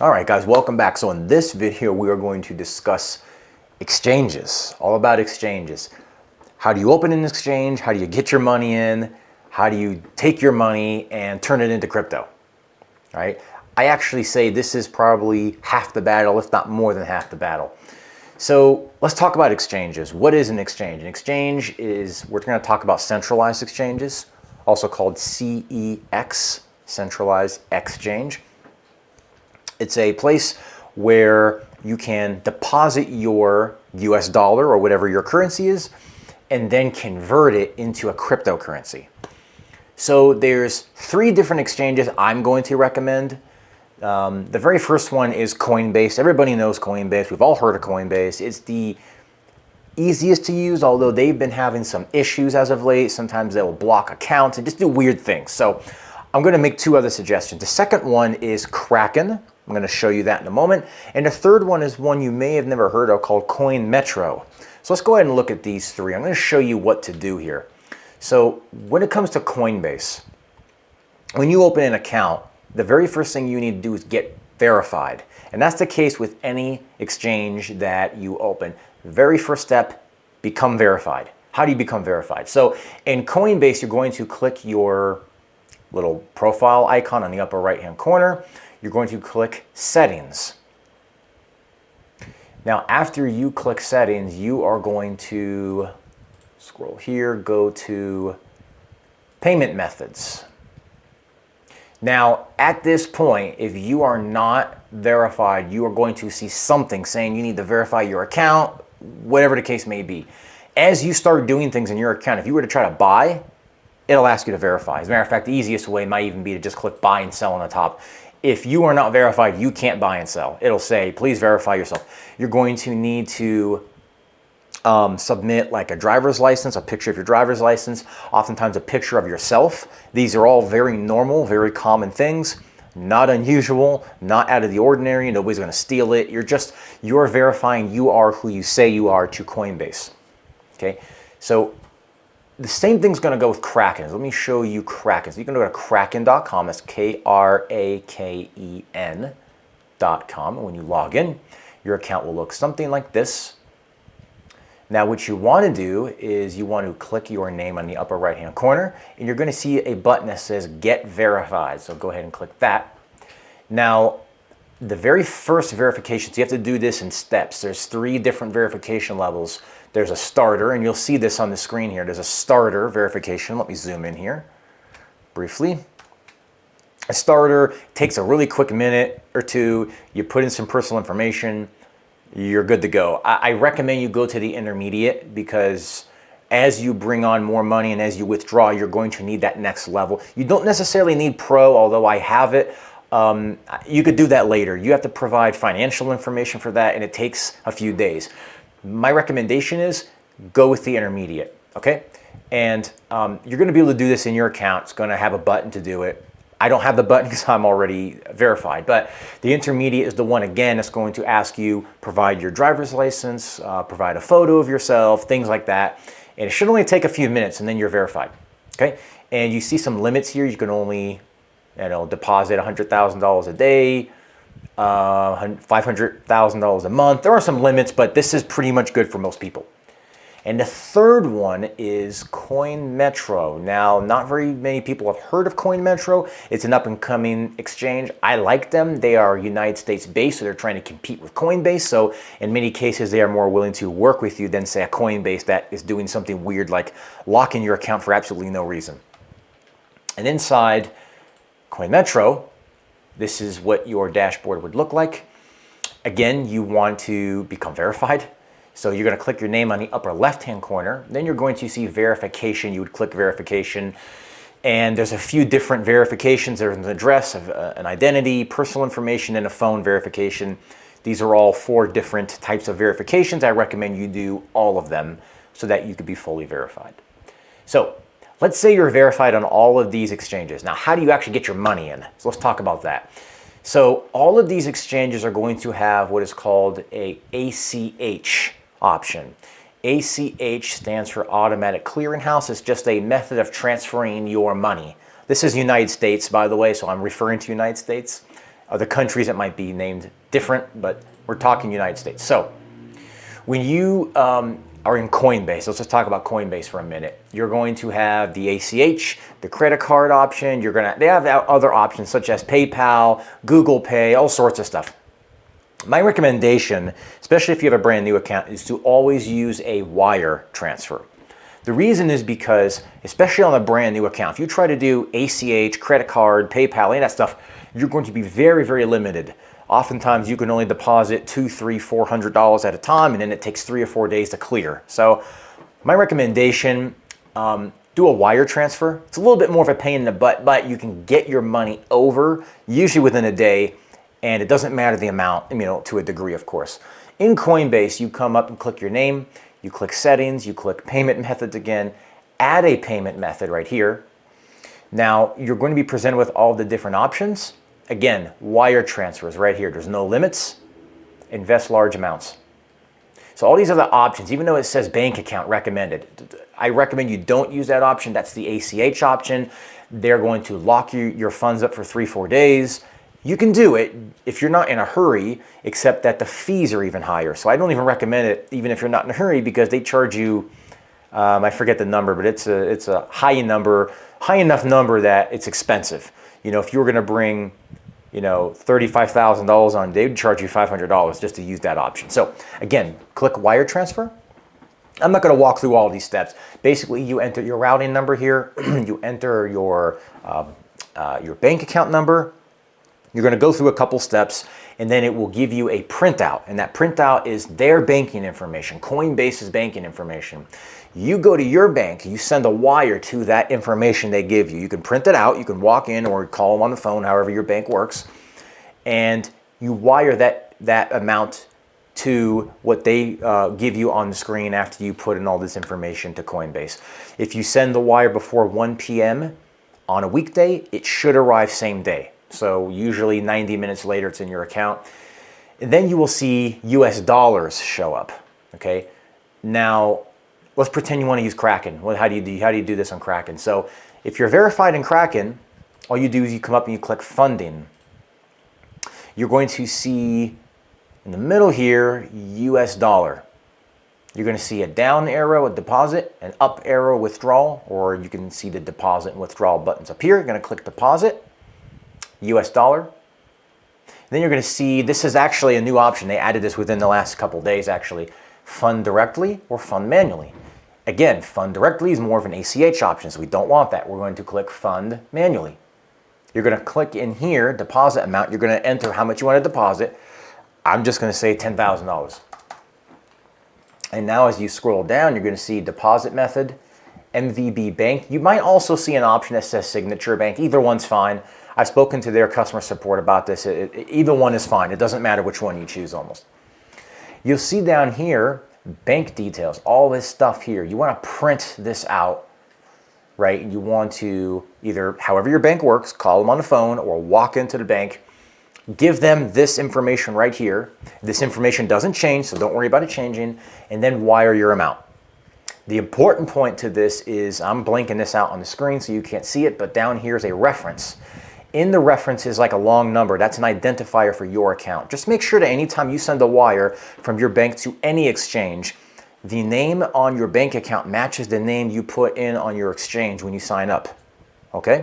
All right, guys, welcome back. So in this video, we are going to discuss exchanges, all about exchanges. How do you open an exchange? How do you get your money in? How do you take your money and turn it into crypto? All right. I actually say this is probably half the battle, if not more than half the battle. So let's talk about exchanges. What is an exchange? An exchange is, we're going to talk about centralized exchanges, also called CEX, centralized exchange. It's a place where you can deposit your US dollar or whatever your currency is, and then convert it into a cryptocurrency. So there's 3 different exchanges I'm going to recommend. The very first one is Coinbase. Everybody knows Coinbase. We've all heard of Coinbase. It's the easiest to use, although they've been having some issues as of late. Sometimes they'll block accounts and just do weird things. So I'm going to make 2 other suggestions. The second one is Kraken. I'm going to show you that in a moment. And the third one is one you may have never heard of called Coin Metro. So let's go ahead and look at these 3. I'm going to show you what to do here. So when it comes to Coinbase, when you open an account, the very first thing you need to do is get verified. And that's the case with any exchange that you open. Very first step, become verified. How do you become verified? So in Coinbase, you're going to click your little profile icon on the upper right-hand corner. You're going to click Settings. Now, after you click Settings, you are going to scroll here, go to Payment Methods. Now, at this point, if you are not verified, you are going to see something saying you need to verify your account, whatever the case may be. As you start doing things in your account, if you were to try to buy, it'll ask you to verify. As a matter of fact, the easiest way might even be to just click Buy and Sell on the top. If you are not verified, you can't buy and sell. It'll say, please verify yourself. You're going to need to submit like a driver's license, a picture of your driver's license, oftentimes a picture of yourself. These are all very normal, very common things, not unusual, not out of the ordinary. Nobody's going to steal it. You're verifying you are who you say you are to Coinbase. Okay, so the same thing's going to go with Kraken. Let me show you Kraken. So you can go to kraken.com. That's Kraken.com. And when you log in, your account will look something like this. Now, what you want to do is you want to click your name on the upper right-hand corner, and you're going to see a button that says Get Verified. So go ahead and click that. Now, the very first verification, so you have to do this in steps. There's 3 different verification levels. There's a starter, and you'll see this on the screen here. There's a starter verification. Let me zoom in here briefly. A starter takes a really quick minute or 2. You put in some personal information. You're good to go. I recommend you go to the intermediate because as you bring on more money and as you withdraw, you're going to need that next level. You don't necessarily need pro, although I have it. You could do that later. You have to provide financial information for that, and it takes a few days. My recommendation is go with the intermediate, okay? And you're going to be able to do this in your account. It's going to have a button to do it. I don't have the button because I'm already verified, but the intermediate is the one, again, that's going to ask you provide your driver's license, provide a photo of yourself, things like that. And it should only take a few minutes and then you're verified, okay? And you see some limits here. You can only deposit $100,000 a day, $500,000 a month. There are some limits, but this is pretty much good for most people. And the third one is Coin Metro. Now, not very many people have heard of Coin Metro. It's an up-and-coming exchange. I like them. They are United States-based, so they're trying to compete with Coinbase. So in many cases, they are more willing to work with you than, say, a Coinbase that is doing something weird like locking your account for absolutely no reason. And inside Coin Metro, this is what your dashboard would look like. Again, you want to become verified. So you're going to click your name on the upper left-hand corner. Then you're going to see verification. You would click verification. And there's a few different verifications. There's an address, an identity, personal information, and a phone verification. These are all 4 different types of verifications. I recommend you do all of them so that you could be fully verified. So let's say you're verified on all of these exchanges. Now, how do you actually get your money in? So let's talk about that. So all of these exchanges are going to have what is called a ACH option. ACH stands for Automatic Clearinghouse. It's just a method of transferring your money. This is United States, by the way, so I'm referring to United States. Other countries it might be named different, but we're talking United States. So when you are in Coinbase, let's just talk about Coinbase for a minute. You're going to have the ACH, the credit card option. They have other options such as PayPal, Google Pay, all sorts of stuff. My recommendation, especially if you have a brand new account, is to always use a wire transfer. The reason is because, especially on a brand new account, if you try to do ACH, credit card, PayPal, any of that stuff, you're going to be very, very limited. Oftentimes you can only deposit $200, $300, $400 at a time, and then it takes 3 or 4 days to clear. So my recommendation, do a wire transfer. It's a little bit more of a pain in the butt, but you can get your money over, usually within a day, and it doesn't matter the amount, to a degree, of course. In Coinbase, you come up and click your name, you click settings, you click payment methods again, add a payment method right here. Now, you're going to be presented with all the different options. Again, wire transfers right here. There's no limits. Invest large amounts. So all these other options, even though it says bank account recommended, I recommend you don't use that option. That's the ACH option. They're going to lock your funds up for 3-4 days. You can do it if you're not in a hurry, except that the fees are even higher. So I don't even recommend it, even if you're not in a hurry, because they charge you, I forget the number, but it's a high enough number that it's expensive. If you were going to bring, $35,000 on, they would charge you $500 just to use that option. So again, click wire transfer. I'm not going to walk through all these steps. Basically, you enter your routing number here. You enter your bank account number. You're going to go through a couple steps, and then it will give you a printout. And that printout is their banking information, Coinbase's banking information. You go to your bank, you send a wire to that information they give you. You can print it out, you can walk in or call them on the phone, however your bank works, and you wire that amount to what they give you on the screen after you put in all this information to Coinbase. If you send the wire before 1 p.m. on a weekday, it should arrive same day. So usually 90 minutes later, it's in your account. And then you will see US dollars show up, okay? Now, let's pretend you want to use Kraken. Well, how do you do this on Kraken? So if you're verified in Kraken, all you do is you come up and you click funding. You're going to see in the middle here, US dollar. You're going to see a down arrow with deposit, an up arrow withdrawal, or you can see the deposit and withdrawal buttons up here. You're going to click deposit. US dollar. Then you're going to see this is actually a new option. They added this within the last couple days actually. Fund directly or fund manually. Again, fund directly is more of an ACH option, so we don't want that. We're going to click fund manually. You're going to click in here, deposit amount. You're going to enter how much you want to deposit. I'm just going to say $10,000. And now as you scroll down, you're going to see deposit method, MVB bank. You might also see an option that says signature bank. Either one's fine. I've spoken to their customer support about this. Either one is fine. It doesn't matter which one you choose almost. You'll see down here, bank details, all this stuff here. You want to print this out, right? You want to either, however your bank works, call them on the phone or walk into the bank, give them this information right here. This information doesn't change, so don't worry about it changing, and then wire your amount. The important point to this is, I'm blanking this out on the screen so you can't see it, but down here is a reference. In the reference is like a long number. That's an identifier for your account. Just make sure that anytime you send a wire from your bank to any exchange, the name on your bank account matches the name you put in on your exchange when you sign up, okay?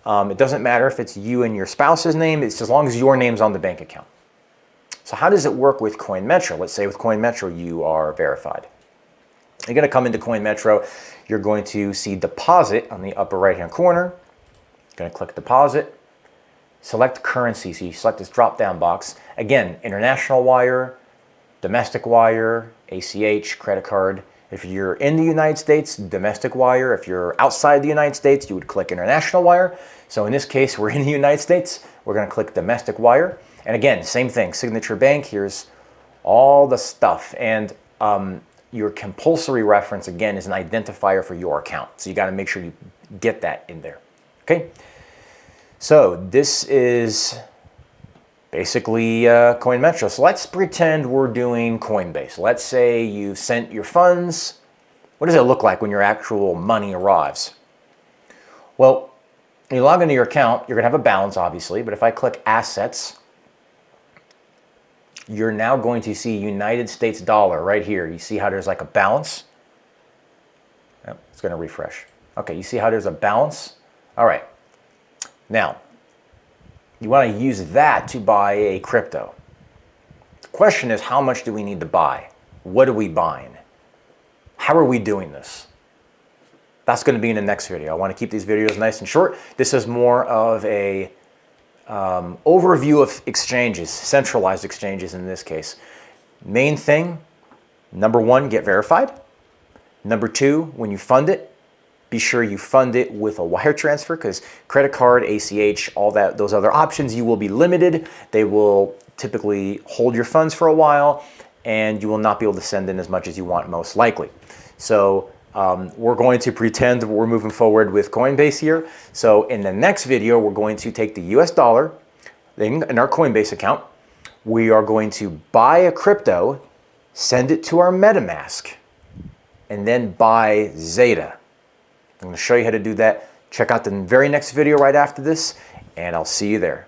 It doesn't matter if it's you and your spouse's name, it's as long as your name's on the bank account. So how does it work with CoinMetro? Let's say with CoinMetro you are verified. You're gonna come into CoinMetro, you're going to see deposit on the upper right-hand corner. You're gonna click deposit. Select currency, so you select this drop-down box. Again, international wire, domestic wire, ACH, credit card. If you're in the United States, domestic wire. If you're outside the United States, you would click international wire. So in this case, we're in the United States. We're gonna click domestic wire. And again, same thing, signature bank. Here's all the stuff. And your compulsory reference, again, is an identifier for your account. So you gotta make sure you get that in there, okay? So this is basically CoinMetro. So let's pretend we're doing Coinbase. Let's say you've sent your funds. What does it look like when your actual money arrives? Well, When you log into your account, you're going to have a balance, obviously, but if I click Assets, you're now going to see United States dollar right here. You see how there's like a balance? Yep, it's going to refresh. Okay, you see how there's a balance? All right. Now, you want to use that to buy a crypto. The question is, how much do we need to buy? What are we buying? How are we doing this? That's going to be in the next video. I want to keep these videos nice and short. This is more of a overview of exchanges, centralized exchanges in this case. Main thing, number one, get verified. Number two, when you fund it, be sure you fund it with a wire transfer, because credit card, ACH, all that, those other options, you will be limited. They will typically hold your funds for a while, and you will not be able to send in as much as you want, most likely. So we're going to pretend we're moving forward with Coinbase here. So in the next video, we're going to take the US dollar in our Coinbase account. We are going to buy a crypto, send it to our MetaMask, and then buy XETA. I'm going to show you how to do that. Check out the very next video right after this, and I'll see you there.